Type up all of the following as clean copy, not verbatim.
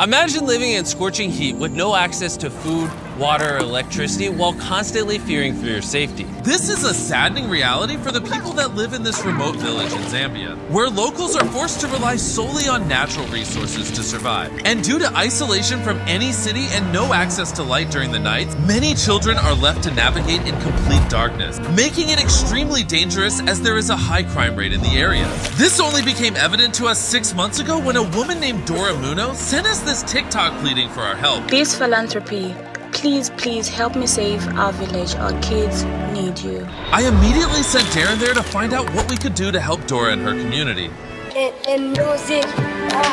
Imagine living in scorching heat with no access to food, water, or electricity while constantly fearing for your safety. This is a saddening reality for the people that live in this remote village in Zambia, where locals are forced to rely solely on natural resources to survive. And due to isolation from any city and no access to light during the nights, many children are left to navigate in complete darkness, making it extremely dangerous as there is a high crime rate in the area. This only became evident to us 6 months ago when a woman named Dora Muno sent us this TikTok pleading for our help. This philanthropy, please help me save our village. Our kids need you. I immediately sent Darren there to find out what we could do to help Dora and her community.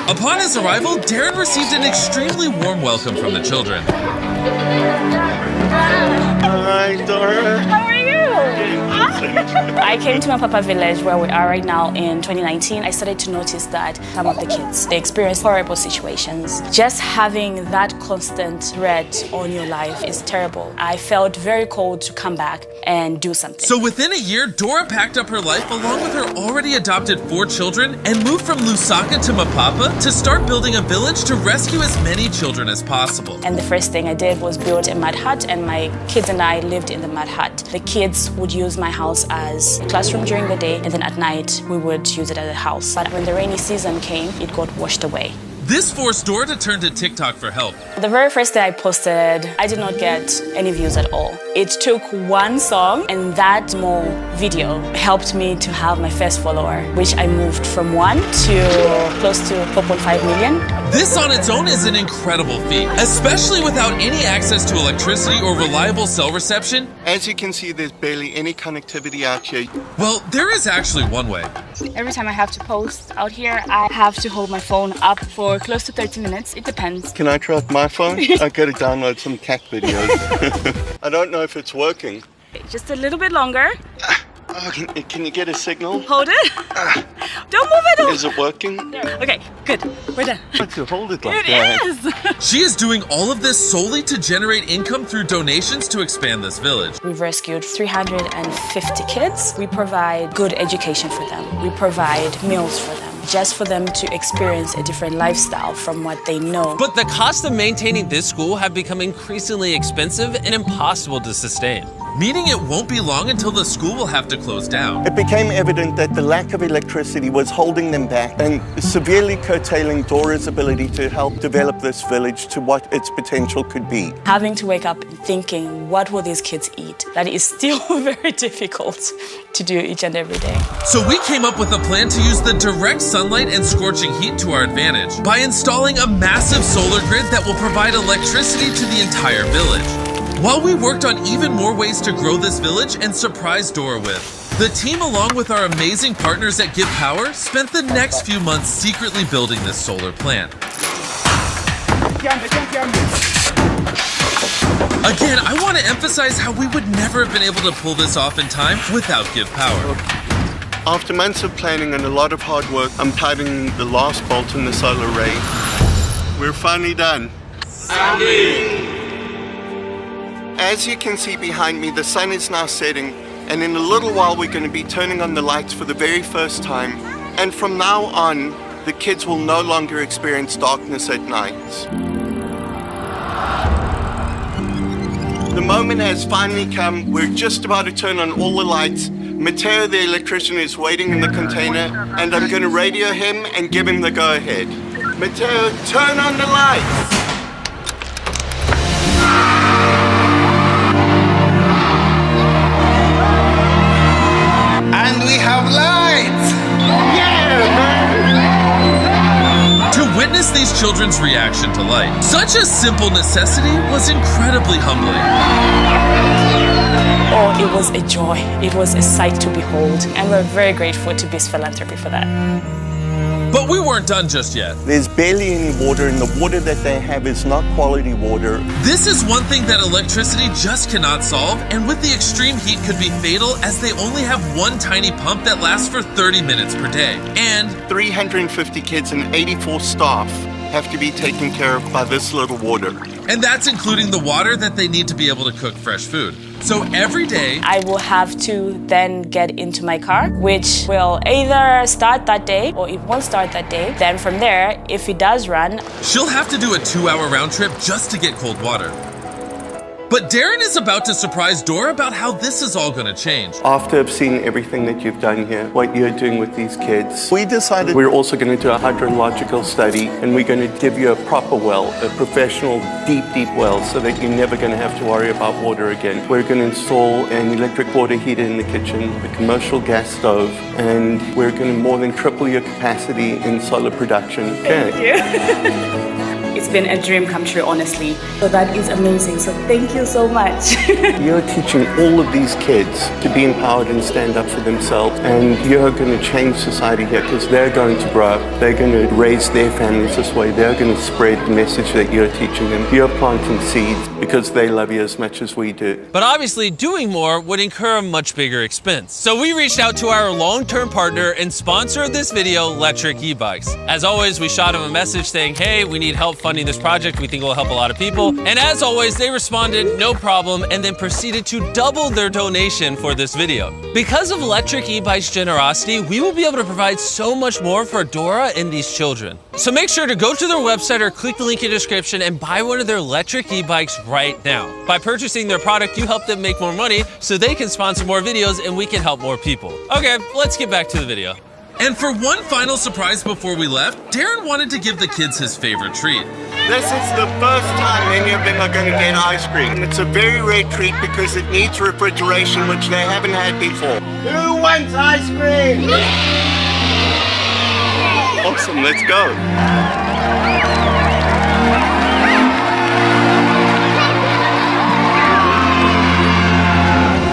Upon his arrival, Darren received an extremely warm welcome from the children. Hi, Dora. How are you? I came to Mapapa village where we are right now in 2019. I started to notice that some of the kids, they experience horrible situations. Just having that constant threat on your life is terrible. I felt very cold to come back and do something. So within a year, Dora packed up her life along with her already adopted 4 children and moved from Lusaka to Mapapa to start building a village to rescue as many children as possible. And the first thing I did was build a mud hut, and my kids and I lived in the mud hut. The kids would use my house as a classroom during the day, and then at night we would use it as a house. But when the rainy season came, it got washed away. This forced Dora to turn to TikTok for help. The very first day I posted, I did not get any views at all. It took one song, and that small video helped me to have my first follower, which I moved from 1 to close to 4.5 million. This on its own is an incredible feat, especially without any access to electricity or reliable cell reception. As you can see, there's barely any connectivity out here. Well, there is actually one way. Every time I have to post out here, I have to hold my phone up for close to 30 minutes. It depends. Can I try with my phone? I gotta download some cat videos. I don't know if it's working. Just a little bit longer. Oh, can you get a signal? Hold it. Don't move it. Is it working? Okay, good. We're done. I have to hold it like It that. is. She is doing all of this solely to generate income through donations to expand this village. We've rescued 350 kids. We provide good education for them. We provide meals for them, just for them to experience a different lifestyle from what they know. But the cost of maintaining this school have become increasingly expensive and impossible to sustain. Meaning it won't be long until the school will have to close down. It became evident that the lack of electricity was holding them back and severely curtailing Dora's ability to help develop this village to what its potential could be. Having to wake up and thinking, what will these kids eat? That is still very difficult to do each and every day. So we came up with a plan to use the direct sunlight and scorching heat to our advantage by installing a massive solar grid that will provide electricity to the entire village. While we worked on even more ways to grow this village and surprise Dora with, the team, along with our amazing partners at Give Power, spent the next few months secretly building this solar plant. Again, I want to emphasize how we would never have been able to pull this off in time without Give Power. After months of planning and a lot of hard work, I'm tightening the last bolt in the solar array. We're finally done. As you can see behind me, the sun is now setting, and in a little while we're going to be turning on the lights for the very first time. And from now on, the kids will no longer experience darkness at night. The moment has finally come. We're just about to turn on all the lights. Mateo, the electrician, is waiting in the container, and I'm going to radio him and give him the go-ahead. Mateo, turn on the lights! And we have lights! Yeah, man! To witness these children's reaction to light, such a simple necessity was incredibly humbling. Oh, it was a joy. It was a sight to behold, and we're very grateful to Beast Philanthropy for that. But we weren't done just yet. There's barely any water, and the water that they have is not quality water. This is one thing that electricity just cannot solve, and with the extreme heat could be fatal, as they only have one tiny pump that lasts for 30 minutes per day. And 350 kids and 84 staff have to be taken care of by this little water. And that's including the water that they need to be able to cook fresh food. So every day, I will have to then get into my car, which will either start that day or it won't start that day. Then from there, if it does run, she'll have to do a 2-hour round trip just to get cold water. But Darren is about to surprise Dora about how this is all going to change. After I've seen everything that you've done here, what you're doing with these kids, we decided we're also going to do a hydrological study, and we're going to give you a proper well, a professional deep well, so that you're never going to have to worry about water again. We're going to install an electric water heater in the kitchen, a commercial gas stove, and we're going to more than triple your capacity in solar production. Thank you. It's been a dream come true, honestly. So that is amazing. So thank you so much. You're teaching all of these kids to be empowered and stand up for themselves. And you're going to change society here because they're going to grow up. They're going to raise their families this way. They're going to spread the message that you're teaching them. You're planting seeds because they love you as much as we do. But obviously, doing more would incur a much bigger expense. So we reached out to our long-term partner and sponsor of this video, Lectric E-Bikes. As always, we shot them a message saying, hey, we need help funding this project. We think it will help a lot of people. And as always, they responded, no problem, and then proceeded to double their donation for this video. Because of Lectric E-Bikes' generosity, we will be able to provide so much more for Dora and these children. So make sure to go to their website or click the link in the description and buy one of their Lectric E-Bikes right now. By purchasing their product, you help them make more money so they can sponsor more videos and we can help more people. Okay, let's get back to the video. And for one final surprise before we left, Darren wanted to give the kids his favorite treat. This is the first time any of them are going to get ice cream. And it's a very rare treat because it needs refrigeration, which they haven't had before. Who wants ice cream? Awesome, let's go.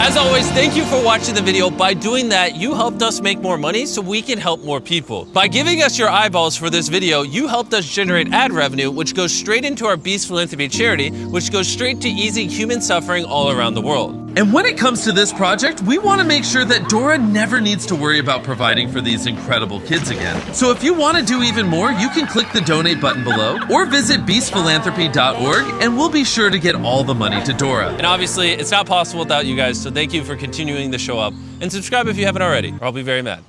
As always, thank you for watching the video. By doing that, you helped us make more money so we can help more people. By giving us your eyeballs for this video, you helped us generate ad revenue, which goes straight into our Beast Philanthropy charity, which goes straight to easing human suffering all around the world. And when it comes to this project, we want to make sure that Dora never needs to worry about providing for these incredible kids again. So if you want to do even more, you can click the donate button below or visit beastphilanthropy.org and we'll be sure to get all the money to Dora. And obviously, it's not possible without you guys, so thank you for continuing to show up. And subscribe if you haven't already, or I'll be very mad.